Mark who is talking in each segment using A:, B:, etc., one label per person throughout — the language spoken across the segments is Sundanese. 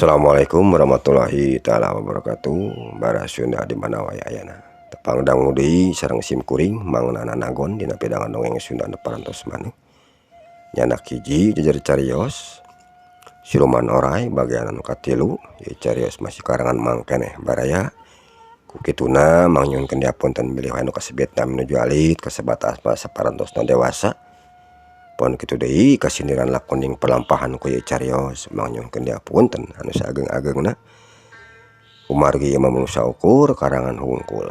A: Assalamualaikum warahmatullahi ta'ala wabarakatuh. Bara Sunda di mana wae ayana. Tepang dangudi sareng simkuring mangnana nagon dina pedangan dongeng Sunda parantos maneh. Nyanak hiji jejer carios siluman orai bagian anu katilu ieu carios masih karangan mangkeneh baraya. Ku kituna mangyunkeun diapunten milih anu kasebetna menuju alit kasebatas basa parantosna dewasa. Pon kitu deui kasindiran lakoning pelampahan ku ieu carios mangyunkeun diapunten anu saageng-agengna umargi mamusa ukur karangan hungkul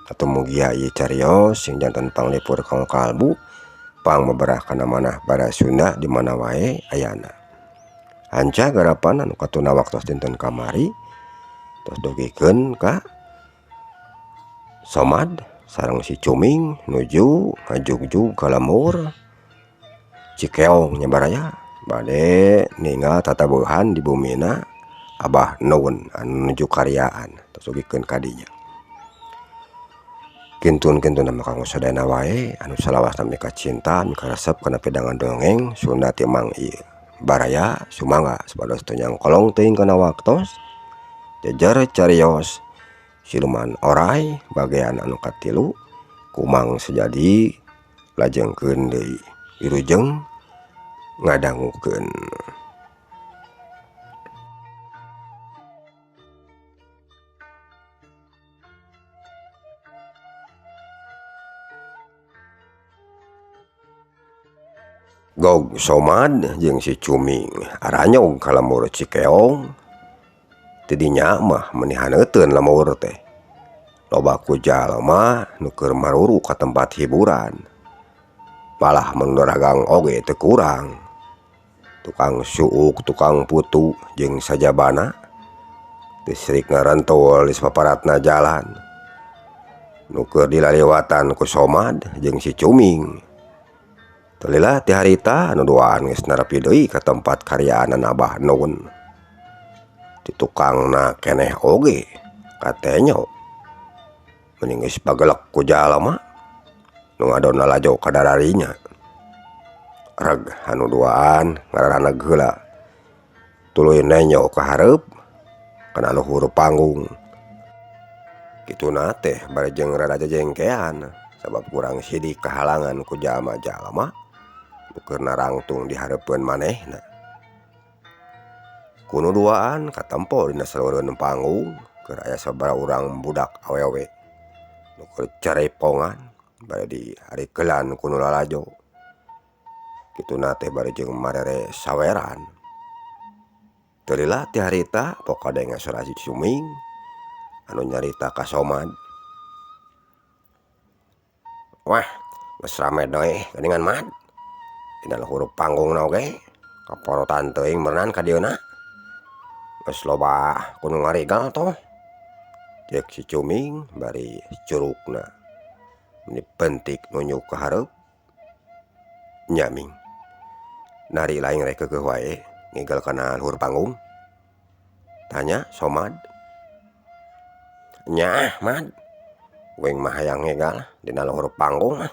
A: atuh mugia ieu carios sing janten panglipur kaum kalbu pang maberah kana manah bara Sunda di mana wae ayana. Hanca garapan anu katuna waktos dinten kamari tos dugikeun ka Somad sareng si Cuming nuju ngajugjug ka lemur Cikeong nya baraya bade ninggal tatabeuhan di bumina Abah Nun anu nuju karyaan tos dugikeun ka dinya. Kintun-kintun maka sadayana wae anu salawasna mika cinta mika resep kana pedangan dongeng Sunda ti mang ieu. Baraya sumangga supados teu nyangkolong teuing kana waktos jejer carios siluman orai bagean anu katilu kumang sejadi lajengkeun deui wilujeng ngadangukeun. Gog Somad jeung si Cuming aranyog ka lemur Cikeong teu dinya mah menihaneuteun lemur teh loba ku jalma nu keur maruru ka tempat hiburan. Malah mun dagang oge teu kurang. Tukang suuk, tukang putu jeung sajabana teu srik ngarentul di sapaparatna jalan. Nu keur dilaliwatan ku Somad jeung si Cuming. Teu lila ti harita anu duaan geus nerepi deui ka tempat karyaanan Abah Nun. Ti tukangna keneh oge katenyo mending geus pagelek ku jalma nu ngadonna lajo ka dararinya. Reg anu duaan ngararaneg heula tuluy nenyo ka hareup kana luhur panggung. Kituna teh barejeng rada jejengkean sabab kurang sidik kahalangan ku jalma-jalma nu keur narangtung di hareupeun manehna. Kuno duaan katempo dina salureun panggung keur aya sabaraha urang budak awewe nu keur carepongan bade diharikelan ku nu lalajo. Kituna teh barejeng marere saweran. Teu lila ti harita pokade ngasora si Cuming anu nyarita ka Somad. Wah, geus rame doe geuningan Mad. Dina luhur panggungna oge kaporotan teuing meunang ka dieuna. Geus loba kunu ngarigal toh. Ceuk si Cuming bari curugna meni pentik nunjuk ka hareup. Nya Ming. Nari laing rek keukeuh wae ninggal kana luhur panggung? Tanya Somad. Nya Mad. Weng mah hayang ngegal dina luhur panggung mah.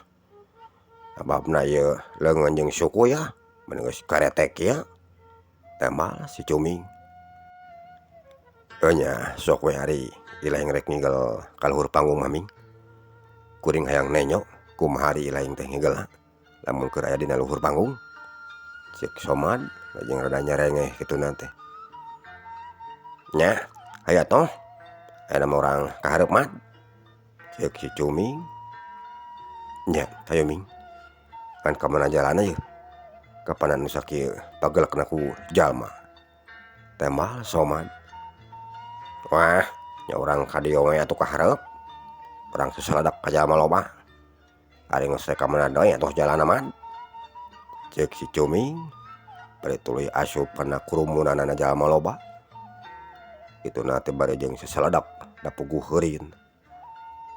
A: Sababna ieu leungeun jeung suku ya, mun geus karetek ya. Tembal si Cuming. Heuh nya sok we ari ilaeng rek ninggal ka luhur panggung mah Ming. Kuring hayang nenyo kumaha ari ilaeng teh ninggalna lamun keur aya dina luhur panggung. Ceuk Somad lajeng rada nyerengeh kituna teh. Nya, aya toh. Aya mah urang ka hareup Mad. Ceuk si Cuming. Nya, hayo Ming. Kan ka mana jalanna ieu? Kapanan nu sakieu pagelekna ku jalma? Tembal Somad. Wah, nya urang ka dieu we atuh ka hareup. Urang sasaladak ka jalma loba. Ari geus rek ka mana deui atuh jalanna Mad. Ceuk si Cuming bari tuluy asup kana kurumunanna jalma loba. Kituna teh barejeng sasaladak da puguh heurin.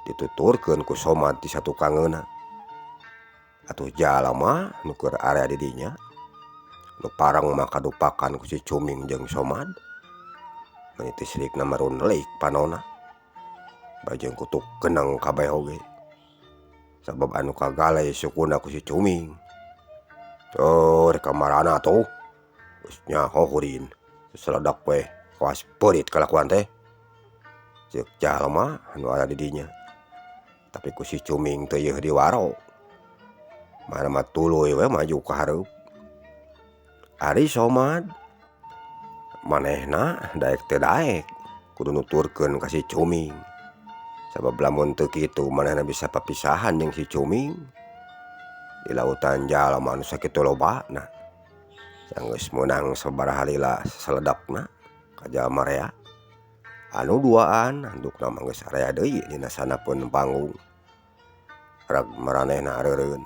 A: Dituturkeun ku Somad ti satukangeuna. Atuh jalma nu keur area di dinya nu pareng mah kadupakan ku si Cuming jeung Somad. Mani teu sirikna marun leik panonna. Bajeng kutuk geneng kabeh oge. Sabab anu kagale sukuna ku si Cuming. Rek kamarana atuh. Geus nyaho heurin sasaladak we kuas perit kalakuan teh. Ceuk jalma anu aya di dinya. Tapi ku si cuming teu yeuh diwaro. Mana mah tuluy we maju ka hareup. Ari somad manehna daek teu daek kudu nuturkeun ka si cuming. Sabab lamun teu kitu manehna bisa papisahan jeung si cuming. Di lautan jalma anu sakitu lobana. Sanggeus meunang sabaraha lila saledakna ka jalma rea. Anu duaan handukna mah geus area deui dina sanapeun panggung. Rag maranehna areureun.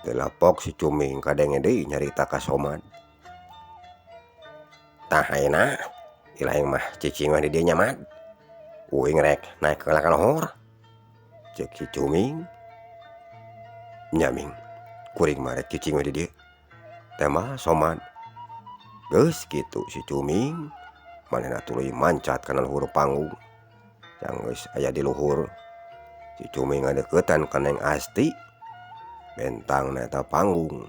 A: Teu lapok si cuming kadenge deui nyarita ka somad. Tah ayeuna ilaeng mah cicing mah di dieu nya mad. Uing rek naek heula ka lohor. Ceuk si cuming. Nya ming, kuring mah rek cicing we di dieu. Teh mah somad. Geus kitu si cuming manehna tuluy mancat kana luhur panggung. Sanggeus aya di luhur, si cuming ngadeuketan ka Neng Asti. Bentangna eta panggung.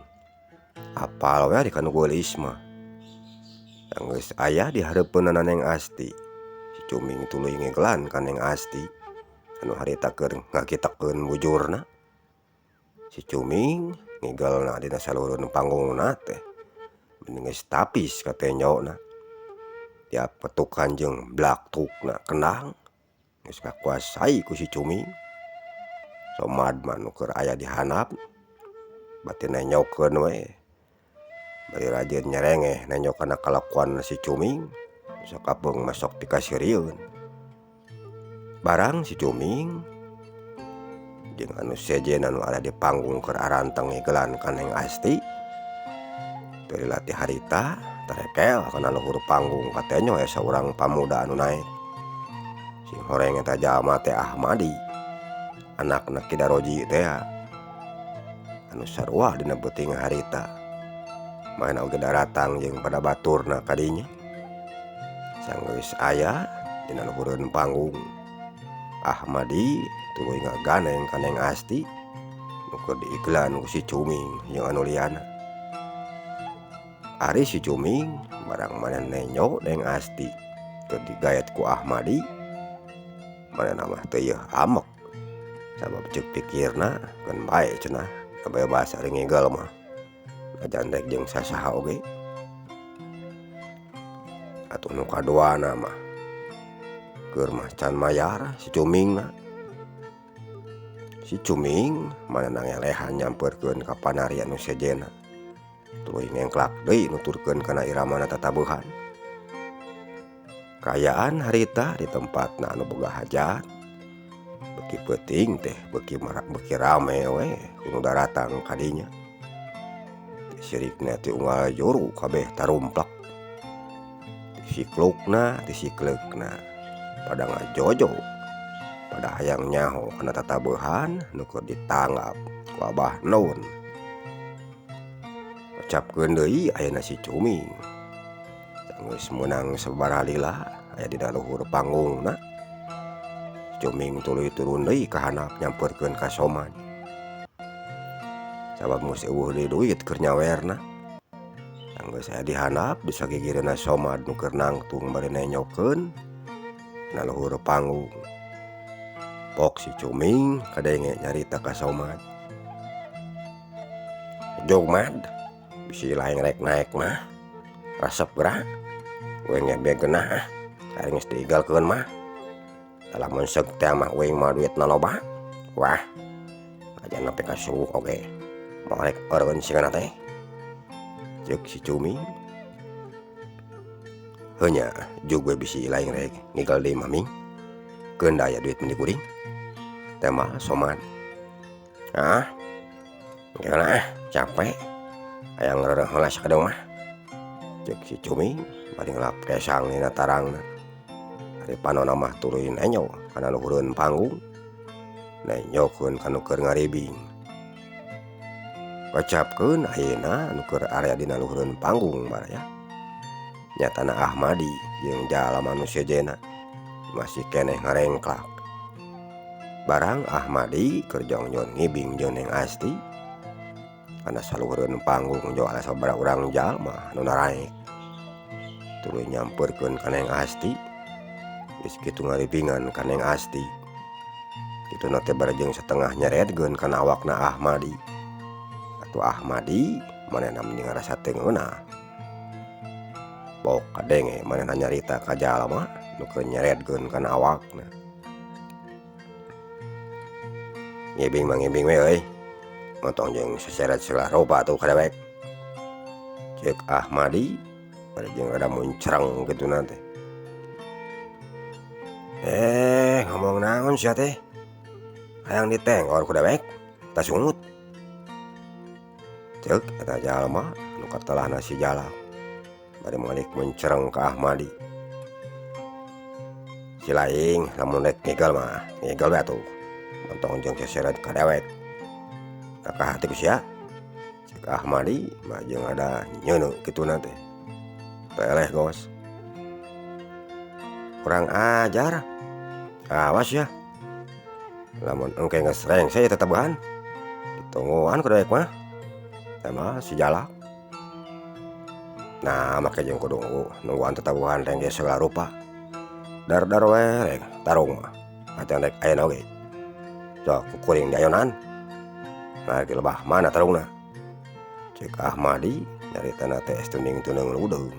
A: Apal we ari kanu geulis mah. Sanggeus aya di hareupeunna Neng Asti, si cuming tuluy ngegelan ka Neng Asti anu harita keur ngakitekeun bujurna. Si cuming ngegelna dina salureun panggungna teh mending geus tapis ka tenjona. Tiap petukan jeung blaktukna kendang geus kakuasai ku si cuming. Somad mah nu keur aya di handap bati nenyokeun we. Bari rajin nyerengeh nenyok kana kalakuan si cuming. Sok apeung masok dikasirieun. Barang si cuming jeung anu sejen anu ada di panggung keur aranteng ngegelan ka Neng Asti. Teu dilatih harita tarekel kana luhur panggung katenyo aya saurang pamuda anu naek. Sing horeng eta jalma teh Ahmadi. Anakna Ki Daroji teh anu sarua dina beuting harita. Maena oge daratang jeung pada baturna ka dinya. Sanggeus aya dina luhureun panggung, Ahmadi tuluy ngaganeng ka Neng Asti nu keur diiklan ku si cuming jeung anu liana. Ari si cuming barang maneh nenyo Neng Asti keur digaet ku Ahmadi, manehna mah teu yeuh amek. Sabab ceuk pikirna keun bae cenah kabebas ari ngigel mah. Najan rek jeung sasaha oge. Atuh nu kaduana mah keur mah can mayar si cumingna. Si cuming manehna ngelehan nyampeurkeun ka panari anu sejenna. Tuluy ngengklak deui nuturkeun kana iramana tatabeuhan. Kayaan harita di tempatna anu boga hajat. Beki peuting teh beki rame we kudu daratang ka dinya. Sirikna ti unggal juru kabeh tarumplek. Ti siklukna ti sikleukna pada ngajojo pada hayang nyaho kana tatabeuhan nu keur ditanggap ku Abah Nun. Ucapkeun deui ayeuna si cuming. Sanggeus meunang sabaraha lila aya dina luhur panggungna. Cuming tuluy turun deui ka handap nyampeurkeun ka somad. Sabab geus eueuh deui duit keur nyawerna. Sanggeus aya di handap di sagigireunna somad nu keur nangtung bari nenyokeun na luhur panggung. Pok si cuming kadenge nyarita ka somad. Jog mad, bisi laeng rek naek mah. Rasep geura. Uing ngebeg geunah saring geus diigalkeun mah. Lamun seuk teh mah uing mah duitna loba. Wah, ajan nepi ka subuh oge. Moal rek eureun sigana teh. Ceuk si cuming. Heunya jug we bisi laeng rek ngigel deui maming. Keun da aya duit meni kuring. Teh mah somad. Gimana capek. Hayang ngeureuh heula sakadeu mah. Ceuk si cuming bari ngelap kesang dina tarangna. Ari panonna mah tuluy nenyo kana luhureun panggung. Nenyokeun kanu keur ngaribing. Kacapkeun ayeuna anu keur area dina luhureun panggung baraya. Nyatana Ahmadi jeung jalma anu sejenna masih keneh ngarengklak. Barang Ahmadi keur jongjon ngibing jeung Neng Asti kana saluhureun panggung jo aya sabaraha urang jalma anu naraek. terus nyamperkeun ka Neng Asti. Geus kitu ngaripingan ka Neng Asti. Kitu teh barejeng setengah nyeretkeun kana awakna Ahmadi. Atuh Ahmadi manehna mending ngarasa teu ngeunah. Pok kadenge manehna nyarita ka jalma nu keur nyeretkeun kana awakna. Ngibing mah ngibing we euy. Montong jeung seseret segala roba tuh kadewek. Ceuk Ahmadi barejeng rada muncreng kitu teh. Ngomong naon sia teh? Hayang ditengor ku dewek, tasungut. Ceuk eta jalma nu katelahna si Jalak. Bari malik mencereng ka Ahmadi. Si laing lamun rek ngigel mah, ngigel we atuh. Montong jeung seseret ka dewek. Kakah hati ku sia. Ceuk Ahmadi mah jeung ada nyeuneu kituna teh. Peleh gos. Kurang ajar. Awas ya. Lamun engke geus rengse tetabehan. Ditungguan ku dewek mah. Emang si Jalak. Nah make jeung kudu nungguan tetabuhan rengge segala rupa. Dar we rek tarung mah. Atan rek ayeuna oge. Sok kukuring di ayonan. Nah di lebah mana tarungna? Ceuk Ahmadi nyaritana teh teuning-teuning ludeung.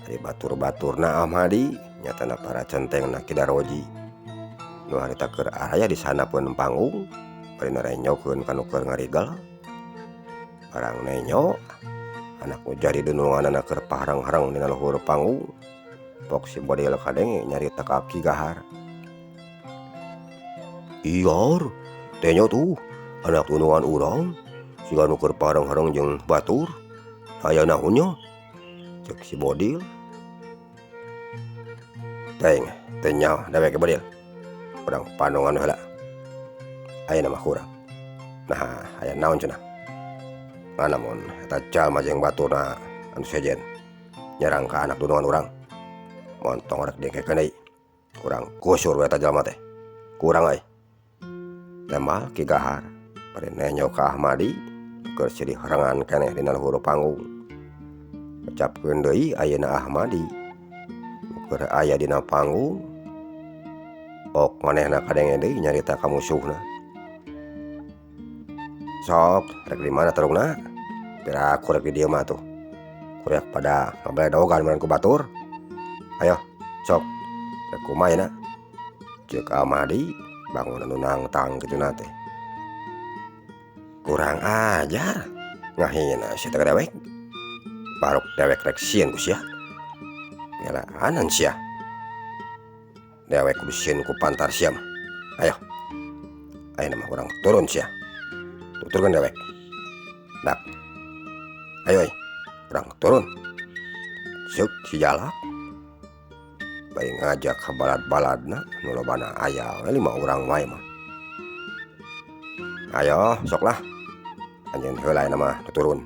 A: Ari batur-baturna Ahmadi nyatana para centengna Kidaroji. Nu harita keur araya di sanapeun panggung. Bari narenyokeun ka nu keur ngarigel. Barang nenyo anak nu jadi dununganna keur pahareng-hareng dina luhur panggung. Pok si Bodil kadenge nyarita ka Ki Gahar. Iyar, tenyo tuh anak dunungan urang siga nu keur pahareng-hareng jeung batur. Aya naonnya? Ceuk si Bodil. Teng, teu nyaho dewek Bodil. Urang pandongan heula. Ayeuna mah kurang. Nah, aya naon cenah? Namun eta jalma jeung baturna anu sejen nyerang ka anak dunungan urang. Montong rek dengkekeun deui. Kurang kusur we eta jalma teh. Kurang euy. Tembal Ki Gahar bari nenyo ka Ahmadi keur silih harengan keneh dina luhur panggung. Ucapkeun deui ayeuna Ahmadi keur aya dina panggung. Pok manehna kadenge deui nyarita ka musuhna. Sok rek di mana tarungna? Piraku rek di dieu mah tuh. Kurek pada ngabeledogan meureun ku batur. Ayo, sok. Rek kumaha ayeuna? Ceuk Ahmadi bangun anu nangtang kituna teh. Kurang ajar. Ngahina si teh dewek. Baruk dewek rek sieun ku sia. Ngelaanan sia. Dewek kudu sieun ku pantar sia mah. Ayo. Ayeuna mah urang turun sia. Tuturkeun dewek. Dak. Ayo urang turun. Ceuk si Jalak. Bari ngajak ka balad-baladna nu lobana aya we 5 urang wae mah. Ayo soklah. Anjeun heula ayeuna mah tuturun.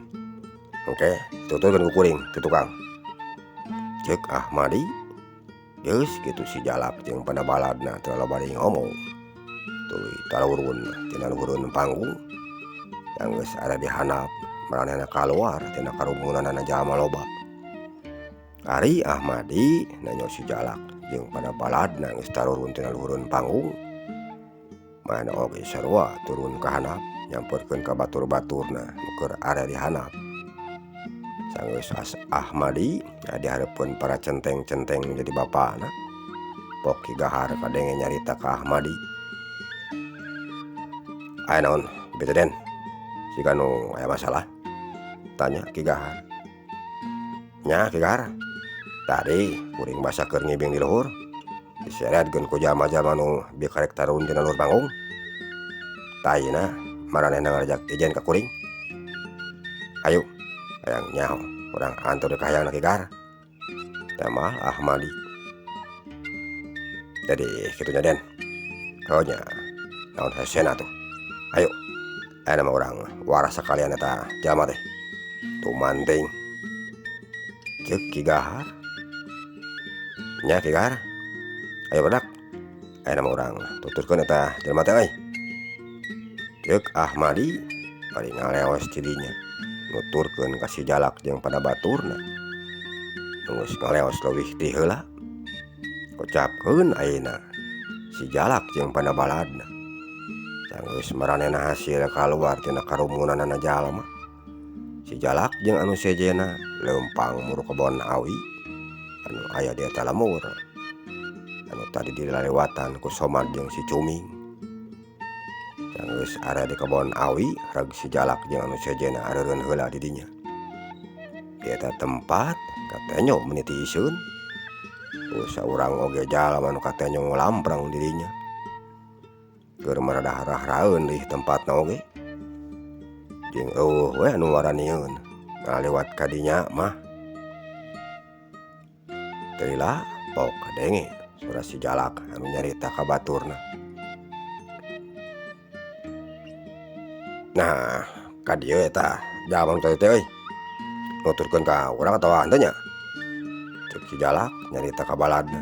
A: Oke, tuturkeun ku kuring ti tukang. Ceuk Ahmadi. Geus kitu si Jalak jeung pada baladna teu loba deui ngomong. Tuluy talurun tina luhureun panggung. Yang geus ada di handap maranehna kaluar tina karumunanna jalma loba. Ari Ahmadi nanyo si Jalak jeung pada baladna geus tarurun tina luhureun panggung. Manehna oge sarua turun ka handap nyamperkeun ka batur-baturna nu keur area di handap. Sanggeus Ahmadi di hareupeun para centeng-centeng jadi bapana. Pok Ki Gahar kadenge nyarita ka Ahmadi. Aya naon beuteun Den? Siga nu aya masalah? Tanya Ki Gahar. Nya Ki Gahar. Tadi kuring basa keur ngibing di luhur. Diseretkeun ku jalma-jalma nu bieu karek tarun dina luhur panggung. Tah ayeuna maranehna ngarajak ijen ka kuring. Ayo, hayang nyaho urang antur ka hayangna Ki Gahar. Tembal Ahmadi. Jadi kitunya Den. Kaunya naon hesena tuh. Ayo. Ayeuna mah urang waras sakalian eta jalma teh. Tumanting. Ceuk Ki Gahar. Nya Ki Gahar. Ayo badak. Ayeuna mah urang tuturkeun eta jalma teh euy. Ceuk Ahmadi bari ngaleos ti dinya nuturkeun ka si Jalak jeung pada baturna. Nunggus ngaleos leuwih ti heula. Kocapkeun ayeuna si Jalak jeung panabaladna. Sanggeus maranehna hasil kaluar tina karumunanna jalma. Si Jalak jeung anu sejena leumpang muru kebon awi anu aya di eta lemur. Anu tadi dilalewatan ku Somad jeung si Cuming. Sanggeus area di kebon awi reg si Jalak jeung anu sejena areureun heula di dinya. Di eta tempat katenyo meniti iseun. Saurang oge jalma anu katenyo nglamprang di dinya. Keur maradah-rahaeun di tempatna oge. Jeung eueuh we anu waranieun ngalewat ka dinya mah. Teu lila pok kadenge suara si Jalak anu nyarita ka baturna. Nah, ka dieu eta jalma teh euy. Nuturkeun ka urang atawa henteu nya? Ceuk si Jalak nyarita ka baladna.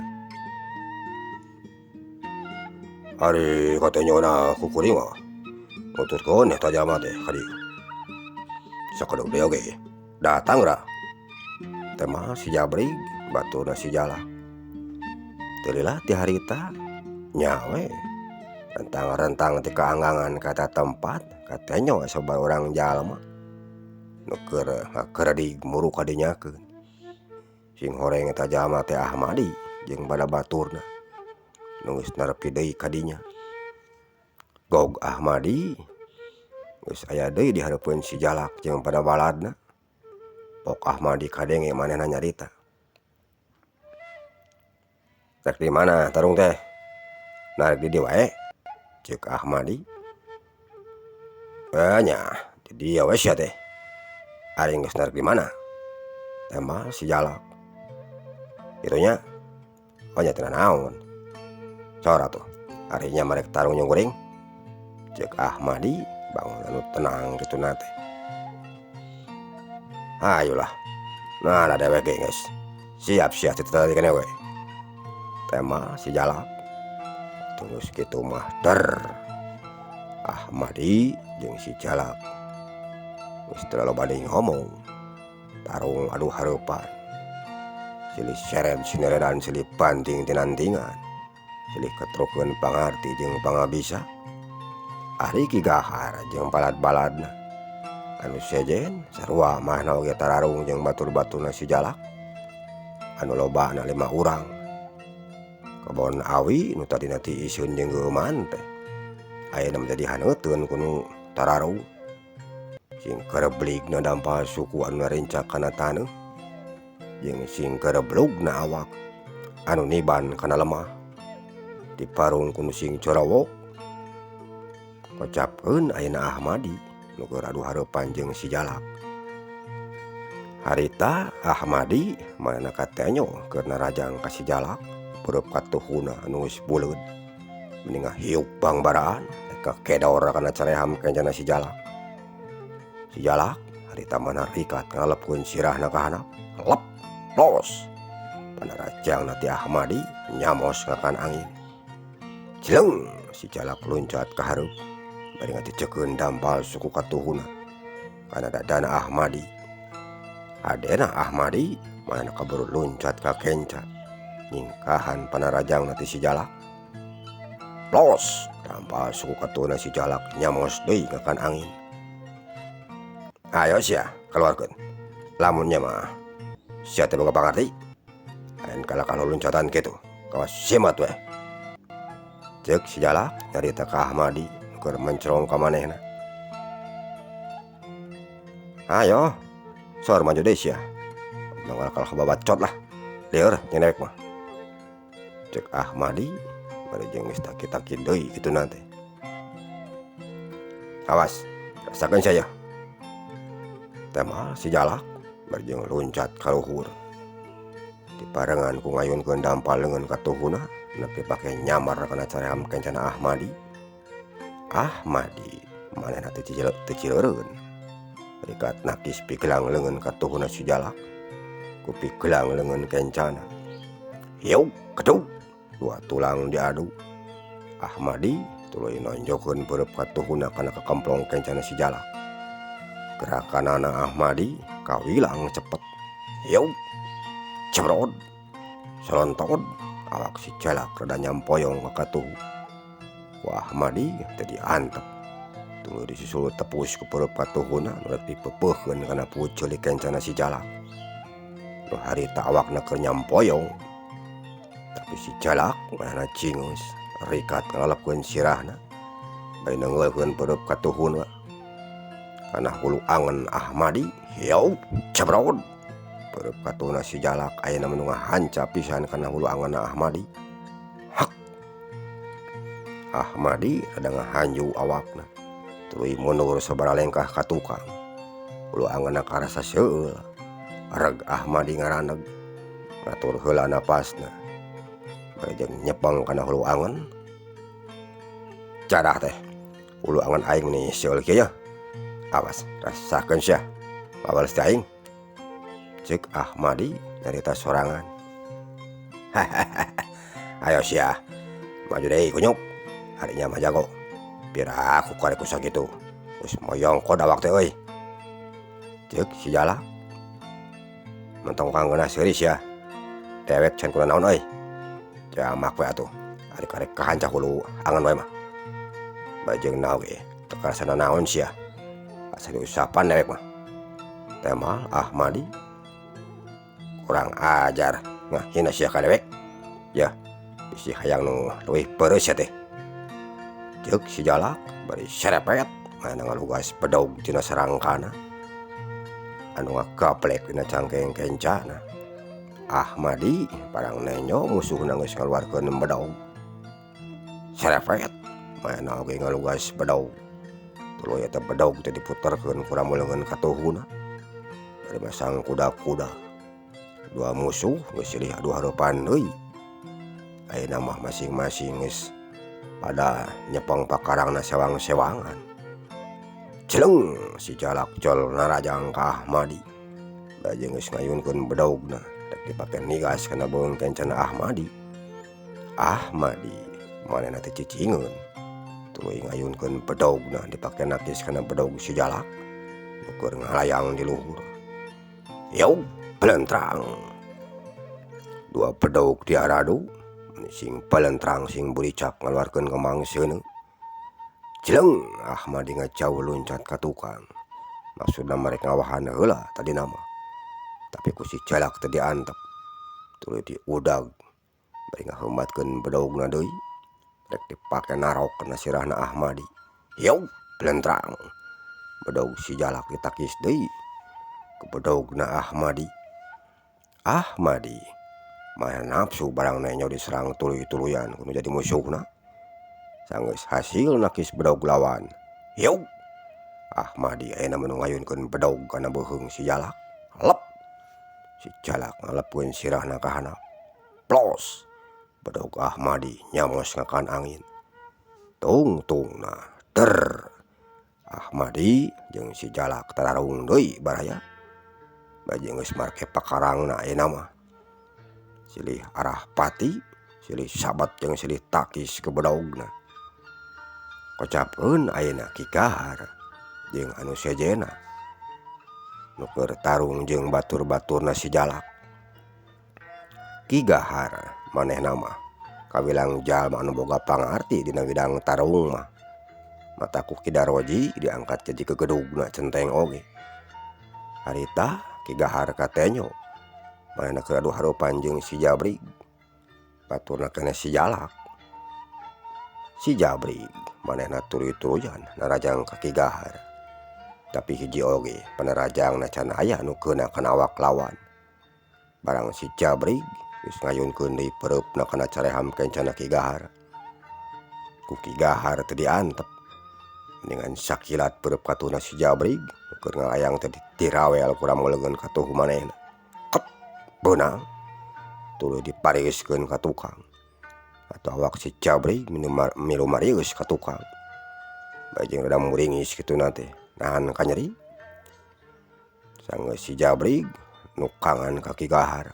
A: Ari katanyona kukuring mah nuturkeun eta jalma teh ka dieu. Sakedeg deui oge datang ra. Teh mah si Jabrig baturna si Jalak. Teu lila ti harita nya we rentang-rentang ti kaanggangan ka eta tempat katenyo sabar urang jalma nu keur ngakeredig muru ka dinyakeun. Sing horeng eta jalma teh Ahmadi jeung bada baturna nu geus nerepi deui ka dinya. Gog Ahmadi geus aya deui di hareupeun si Jalak jeung pada baladna. Pok Ahmadi kadenge manehna nyarita. Rek di mana tarung teh? Narek di dieu wae, ceuk Ahmadi. Nya, di dieu we sia teh. Ari geus narek di mana? Teh mah si Jalak. Kitu nya. Oh nya teu naon. Sora atuh. Ari nya marek tarung nyungkuring. Ceuk Ahmadi bangun anu tenang kituna teh. Ayolah. Nah, ada dewek ge geus. Siap-siap tadi keneh we. Teh mah si Jalak. Terus kitu mah Ahmadi jeung si Jalak geus teu loba deui ngomong. Tarung adu hareupan. Silih seret sineredan silih banting tinantingan. Silih ketrukeun pangarti jeung pangabisa. Ari Ki Gahar jeung balad-baladna. Anu sejen sarua mahna oge tararung jeung batur-baturna si Jalak. Anu lobana 5 urang. Kebon awi nu tadina ti iseun jeung geuman teh ayeuna menjadi haneuteun ku nu tararung. Sing kerebligna dampal suku anu narincak kana taneuh jeung sing kereblugna awak anu niban kana lemah diparung ku nu sing corowok. Kocapkeun ayeuna Ahmadi nu keur adu hareupan jeung si Jalak. Harita Ahmadi manehna katenyo keur narajang ka si Jalak beureub katuhuna anu geus buleud mendingan hiuk bangbaraan kekedor kana careham kencana si Jalak. Si Jalak harita manah rikat ngalepkeun sirahna ka handap. Lep los. Panarajangna ti Ahmadi nyamos ngakan angin. Cileng si Jalak loncat ka hareup bari ngaticekeun dampal suku katuhuna kana dadana Ahmadi. Adena Ahmadi manehna kaburu loncat ka kenca nyingkahan panarajangna ti si Jalak. Los dampal suku katuhuna si Jalak nyamos deui ngakan angin. Ayo sia keluarkeun. Lamunnya mah sia teh boga pangarti. Lain kala kalau loncatan kitu kawas simat we. Ceuk si Jalak nyarita ka Ahmadi keur mencrong ka manehna. Ayo sor maju deui sia. Nanggal kal kababacot lah. Lieur nyenek mah. Ceuk Ahmadi bari jeung geus taki-taki deui kituna teh. Awas, rasakeun saya. Teh mah si Jalak bari jeung loncat ka luhur. Diparengan ku ngayunkeun dampal leungeun katuhuna nepi pake nyamar kana careham kencana Ahmadi. Ahmadi manehna teu cileureun. Rikat nakis pikelang leungeun katuhuna si Jalak ku pikelang leungeun kencana. Hiuk kedug dua tulang diadu. Ahmadi tuluy nonjokkeun beureub katuhuna kana kakemplong kencana si Jalak. Gerakanana Ahmadi kawilang cepet. Hiuk cebrod selontot awak si Jalak rada nyampoyong ka katuh. Wah Ahmadi tadi antep tuluy disusul tepus ku pereup katuhuna nu rek dipeupeukkeun kana pucul kencana si Jalak. Nu harita awakna keur nyampoyong tapi si Jalak manehna cingeus rikat ngalepkeun sirahna bari nengeulkeun pereup katuhuna kana hulu angen Ahmadi. Hiau cebrod pereup katuhna si Jalak ayeuna menu ngahanca pisan kana hulu angen Ahmadi. Hak Ahmadi rada ngahanju awakna tuluy mundur sabaraha lengkah ka tukang. Hulu angeunna karasa seueul reg Ahmadi ngaraneg ngatur heula napasna bari jeung nyepeng kana hulu angen. Cadah teh hulu angen aing nih seueul kieu nya, awas rasakeun sia babales teh aing, ceuk Ahmadi nyarita sorangan. Ayo sia maju deui kunyuk, harinya mah jago biar aku karek sakitu geus moyong kod awak teh euy, ceuk si Jalak. Mentong kanggeuna seuris ya dewek can kula naon euy, jamak we atuh ari karek kahancah hulu angen wae mah bajeng naon ge teu karasana naon sia asa diusapan dewek mah. Temal Ahmadi kurang ajar ngahina sia ka dewek ya bisi hayang nu leuwih peureus ya teh, ceuk si Jalak bari serepet manehna ngalugas bedog tina sarangkana anu ngagaplek dina cangkeng kencana. Ahmadi parang nenyo musuhna geus ngaluarkeun bedog serepet manehna oge ngalugas bedog tuluy eta bedog teh diputerkeun ku ramulungeun katuhuna bari masang kuda-kuda. Dua musuh geus silih adu hareupan deui ayeuna mah masing-masing geus pada nyepeng pakarangna sewang-sewangan. Celeng si Jalak col narajang ka Ahmadi bajeng geus ngayunkeun bedogna rek dipake nigas kana beung kencana Ahmadi. Ahmadi manehna teh cicingeun tuluy ngayunkeun bedogna dipake nakis kana bedog si Jalak nu keur ngalayang di luhur. Yau pelentrang dua bedog diaradu sing pelentrang sing buricak ngaluarkeun kemangseuna. Jeleng Ahmadi ngacau loncat ka tukang maksudna merek ngawahan heula tadi nama tapi ku si Jalak teh diantep tuluy diudag bari ngaheumatkeun bedogna deui rek dipake narok kana sirahna Ahmadi. Yau pelentrang bedog si Jalak ditakis deui ku bedogna Ahmadi. Ahmadi mah nafsu barang nenyo diserang tuluy-tuluyan kudu jadi musuhna sanggeus hasil nakis bedog lawan. Yau Ahmadi ayeuna menu ngayunkeun bedog kana beuheung si Jalak. Lep si Jalak ngalepkeun sirahna ka handap. Plos bedog Ahmadi nyamos ngakan angin. Tungtungna der Ahmadi jeung si Jalak tararung deui baraya bajeng geus marke pakarangna ayeuna mah silih arah pati silih sabat jeung silih takis ke bedogna. Kocapkeun ayeuna Ki Kahar jeung anu sejena nu keur tarung jeung batur-baturna si Jalak. Ki Kahar manehna mah kawilang jalma anu boga pangarti dina bidang tarung mah mata ku Ki Daroji diangkat jadi kegedugna centeng oge. Harita Ki Kahar katenyo manehna keur adu hareupan jeung si Jabrig baturna keneh si Jalak. Si Jabrig manehna tuluy-tuluyan narajang ka Ki Kahar tapi hiji oge panerajangna can aya nu keuna kana awak lawan. Barang si Jabrig geus ngayunkeun deui pereupna kana careham kencana Ki Kahar. Ku Ki Kahar teu diantep dengan sakilat pereup katuhna si Jabrig nu keur ngalayang teh dirawel ku ramulungeun katuh manehna. Kep beunang tuluy dipariskeun ka tukang atau awak si Jabrig milu marius ka tukang bajeng rada muringis kituna teh nahan ka nyeri. Sanggeus si Jabrig nukangan ka Ki Kahar.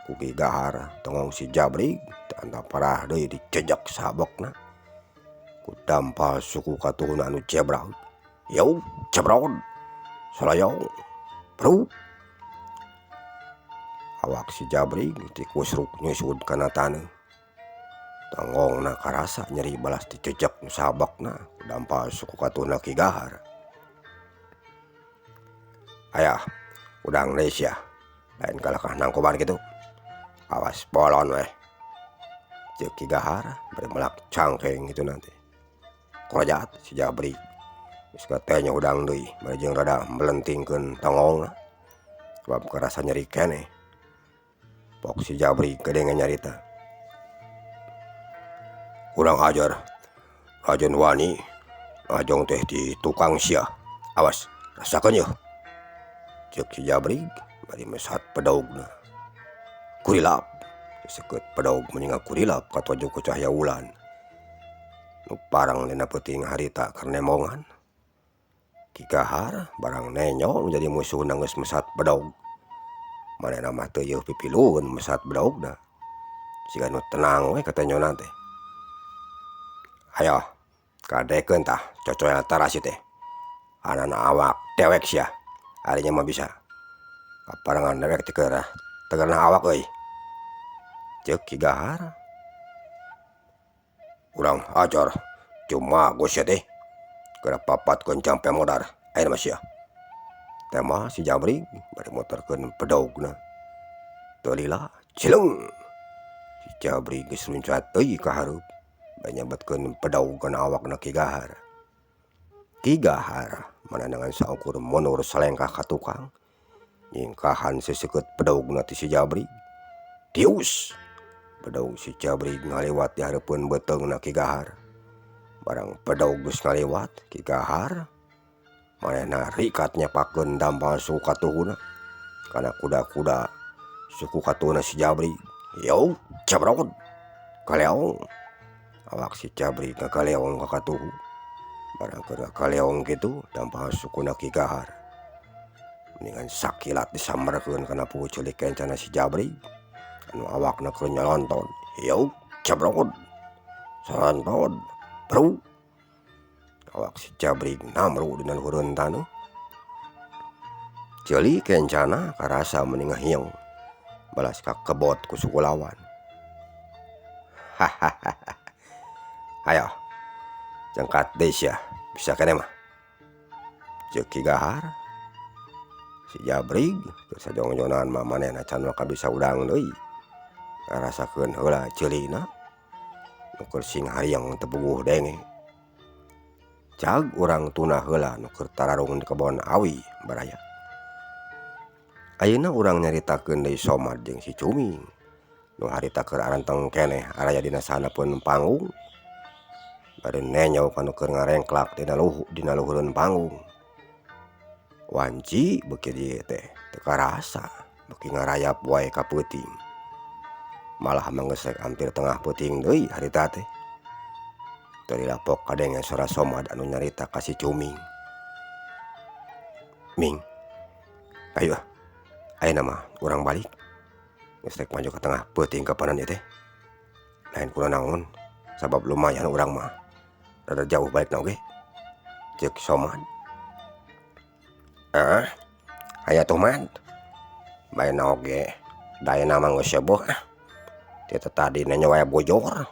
A: Ku Ki Kahar tongong si Jabrig teu antap parah deui dicejek sabekna ku dampal suku katuhna anu cebrag. Yau cebrod salayong bro. Awak si Jabrig ti kusruk nyusud kana taneuh. Tanggongna karasa nyeri balas dicejek nu sabakna dampal suku katuna Ki Gahar. Ayah, udang Indonesia, lain kalahkah nangkoban gitu. Awas polon weh. Cek Ki Gahar bari melak cangkeng itu nanti. Korajat si Jabrig. Geus katanya udang deui, bari jeung rada melentingkeun tanggongna. Sebab karasa nyeri keneh. Pok si Jabrig kedengan nyarita. Urang ajar, Rajon wani, Rajong teh di tukang sia. Awas, rasakeun yeuh. Cek si Jabrig bari mesat pedaugna. Kurilap, diseket pedaug meninga kurilap katuju ku cahaya ulan. Nu parang dina peuting harita keur nemongan. Ki Gahar barang nenyo menjadi musuhna geus mesat pedaug. Manehna mah teu yeuh pipilueun mesat bedaugna. Siga nu tenang we katanyona teh. Hayo, kadekeun tah cocoel tarasi teh. Anana awak dewek sia. Arinya mah bisa. Kaparangan dewek tegerna awak euy. Ceuk Ki Gahar. Urang ajar cuma gue sia teh. Keur papatkeun campe modar. Ayeuna mah sia. Tema si Jabrig bari muterkeun pedaugna. Teu lila cileng. Si Jabrig geus luncat euy ka hareup. Bari nyabetkeun pedaug kana awakna Ki Gahar. Ki Gahar manandangan saukur munur salengkah ka tukang. Nyingkahan seseukeut pedaugna ti si Jabrig. Tius. Pedaug si Jabrig ngaliwat di hareupeun beuteungna Ki Gahar. Barang pedaug geus ngaliwat, Ki Gahar manehna rikat nyepakeun dampal suku katuhuna kana kuda-kuda suku katuhuna si Jabrig. Yo, cabrod. Kaleong. Awak si Jabrig ngakaleong ka katuhu. Barang keur kaleong kitu dampal sukuna Ki Gahar. Mendingan sakilat disamberkeun kana puculik kencana si Jabrig. Anu awakna keur nyalonton. Yo, cabrod. Salonton. Bro. Awak si Jabrig namru dina luhureun taneuh. Ceuli kencana karasa meninga hiung. Balas ka kebot ku suku lawan. Hahaha. Hayo. Jengkat deui sia. Bisa keneh mah. Ceuk Ki Gahar. Si Jabrig keur sajong-jongan mah manehna can maka bisa udang deui. Ngarasakeun heula ceulina. Nu keur sing hariang teu puguh denge. Cag urang tuna heula nu keur tararung di kebon awi baraya. Ayeuna urang nyaritakeun deui Somad jeung si Cuming. Nu harita keur aranteng keneh araya dina sanepeun panggung. Bari nenyo kanu keur ngarengklak dina luhureun panggung. Wanci beuki dieu teh teu karasa, beuki ngarayap wae ka peuting. Malah manggesek hampir tengah peuting deui harita teh. Teu dilapok kadenge suara Somad anu nyarita ka si Cuming. Ming. Ayo. Ayeuna mah urang balik. Geus rek maju ka tengah peuting kapanan ieu teh. Lain kuna naon, sabab lumayan urang mah rada jauh balikna oge. Ceuk Somad. Aya tuh man. Baena oge daena mah geus seueuh. Ti tadi nya wae bojor.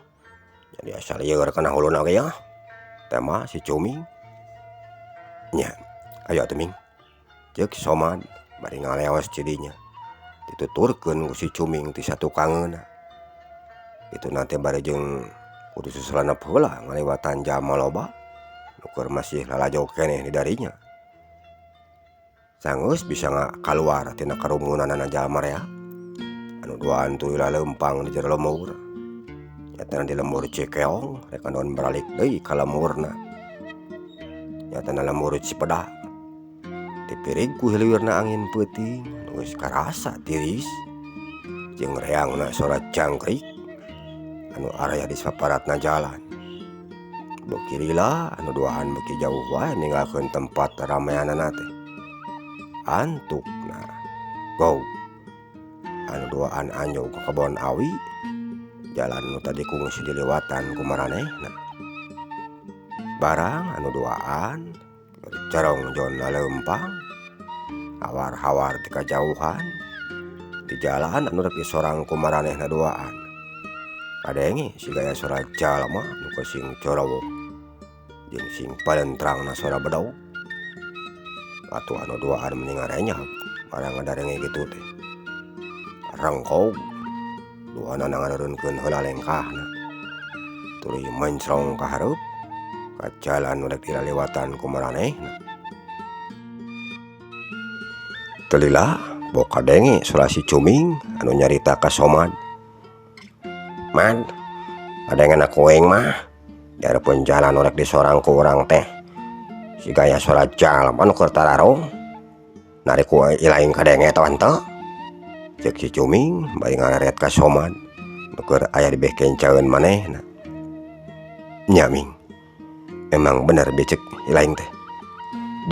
A: Jadi asal lieur kana huluna oge ya. Tema si Cuming. Nya, ayo atuh Ming. Ceuk Somad bari ngaleos cidinya. Dituturkeun ku si Cuming ti satukangeuna. Itu nanti bari jeung kudu susulanep heula ngaliwatan jama loba. Nu keur masih lalajog keneh di darinya. Sanggeus bisa kaluar tina karumunanna jalma rea. Anu duaan tuluy laleumpang di jero lemur. Nyatana di lemur Cikeong rek anon baralik deui ka lemurna. Nyatana lemur Cipeda. Dipirig ku hilirna angin peuting nu geus karasa tiris. Jeung reangna sora cangkrik anu araya di saparatna jalan. Beuki lila anu duaan beuki jauh wae ninggalkeun tempat rameanana teh. Antukna go. Anu duaan anjog ka kebon awi. Jalan nu tadi kungsi diliwatan ku maranehna. Barang anu duaan cerong jon laleumpang. Hawar-hawar ti kajauhan. di jalan anu rek disorang ku maranehna duaan. Kadenge si gaya suara jalma nu sing corowok jeung sing palentrangna suara bedog. Atuh anu duaan mending ngarenya marang ngadarenge kitu teh. Rengkog duana ngareunkeun heula lengkahna. Tuluy mencrong ka hareup ka jalan nu rek dilewatan ku maranehna. Teu lila bok kadenge suara si Cuming anu nyarita ka Somad. Man, kadenge na kuing mah dihareupeun jalan nu rek disorang ku urang teh. Si gaya suara jalma nu keur tararong narik ku ilaing kadenge tawan teu. Ceuk si Cuming bari ngararet ka Somad nu keur aya di beh kencaeun manehna. Nya Ming, memang bener becek ilaing teh.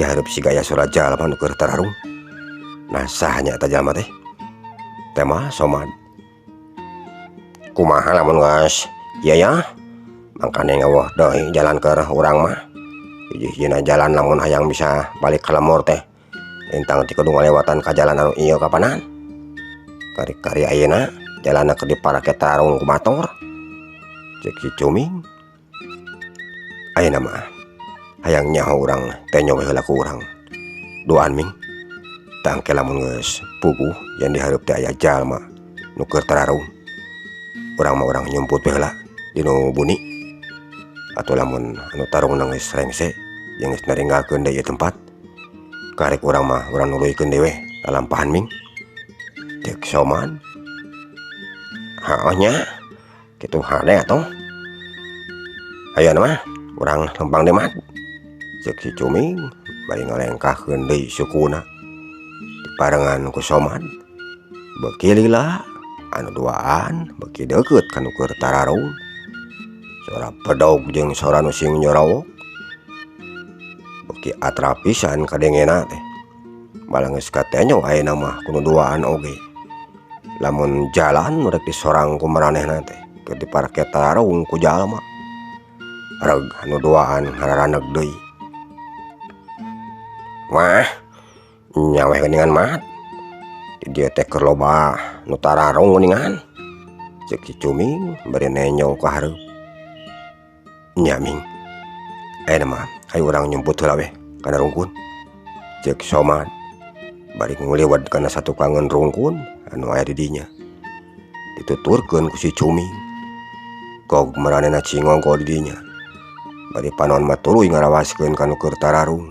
A: Dihareup si gaya suara jalma nu keur tararung. Nah sahanya eta jalma teh? Teh mah Somad. Kumaha lamun geus ieu ya? Mangkane ngeuweuh deui jalan keur urang mah. Hiji-hijina jalan lamun hayang bisa balik ka lemur teh. Lintang ti kudu ngalewatan ka jalan anu ieu kapanan? Kari-kari ayeuna jalanna keur diparake tarung ku motor. Ceuk si Cuming. Ayeuna mah hayang nyaho urang teh nyowe heula ku urang. Duaan Ming. Tangke lamun geus puguh yang dihareup teh aya jalma nu keur tararung. Urang mah urang nyumput we heula dinu buni. Atuh lamun anu tarungna geus rengse jeung geus naringgalkeun deui tempat, karek urang mah urang nuluykeun deui we lalampahan Ming. Ceuk Somad. Haoh nya, kitu hade atuh. Ayeuna mah urang lempang deui mat. Ceuk si Cuming bari ngalengkahkeun deui sukuna. Parengan ku Somad beuki lila anu duaan beuki deukeut ka nu keur tararung. Suara pedog jeung suara nu sing nyorowok beuki atrap pisan kadengena teh. Malah geus katenyo ayeuna mah ku nu duaan oge. Lamun jalan nu rek disorang ku maranehna teh keur diparake tararung ku jalma. Reg anu duaan ngararaneg deui. Wah, nya weh geuningan mat. Di dieu teh keur loba nu tararung geuningan. Ceuk si Cuming bari nenyong ka hareup. Nya Ming, ayeuna mah hayu urang nyumput heula weh kana rungkun. Ceuk Somad bari nguliwed kana satukangeun rungkun anu aya di dinya. Dituturkeun ku si Cuming. Gog maranehna cingogo di dinya. Bari panon mah tuluy ngarawaskeun ka nu keur tararung.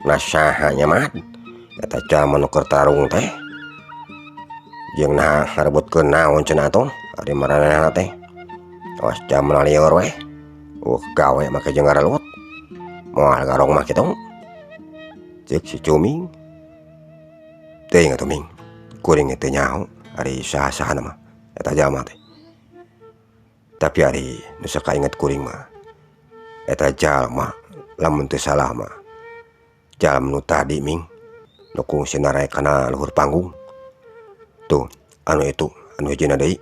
A: Nah saha nya mat? Eta jalma nu keur tararung teh. Jeung nah ngarebutkeun naon cenah atuh ari maranehna teh. Awas jamna lieur weh. Gawe make jeung ngarelut. Moal garong mah kitu. Ceuk si Cuming. Teuing atuh Ming. Kuring teu nyaho ari saha-sahana mah eta jalma teh. Tapi ari nu sakainget kuring mah eta jalma lamun teu salah mah jalma nu tadi Ming nu kungsi naek kana luhur panggung. Tuh anu itu anu hijina deui.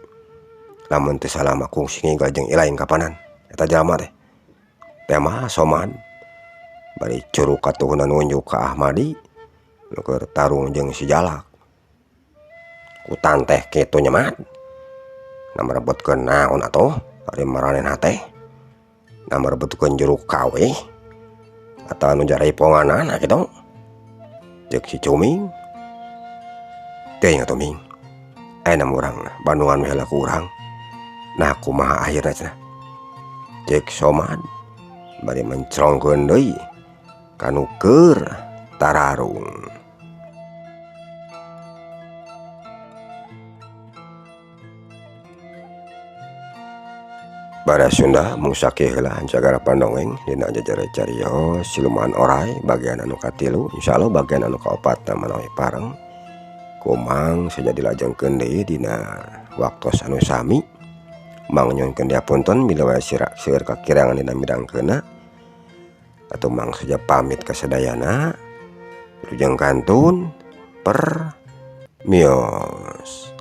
A: Lamun teu salah mah kungsi nginggal jeung ilaing kapanan eta jalma teh. Teh mah Somad. Bari curug katuhna nunjuk ka Ahmadi nu keur tarung jeung si Jalak. Kutan teh kitu nya mat. Namarebutkeun naon atuh ari maranehna teh? Namarebutkeun jeruk kawe atau anu jaraiponganan kitu. Ceuk si Cuming. Teuing atuh Ming. Ayeuna urang Bandungan we heula ku urang. Nah kumaha akhirna cenah? Ceuk Somad bari mencrongkeun deui ka nu keur tararung. Bara Sunda mung sakieu heula jagara pandongeng dina jajare cariyos Siluman Oray bagian anu katilu. Insyaallah bagian anu kaopat manawi pareng kumang saja dilajengkeun deui dina waktos anu sami. Mang nyuhunkeun diapunten bila wae seueur kakirangan dina midangkeunna. Atuh mang saja pamit ka sadayana. Wilujeng kantun per mios.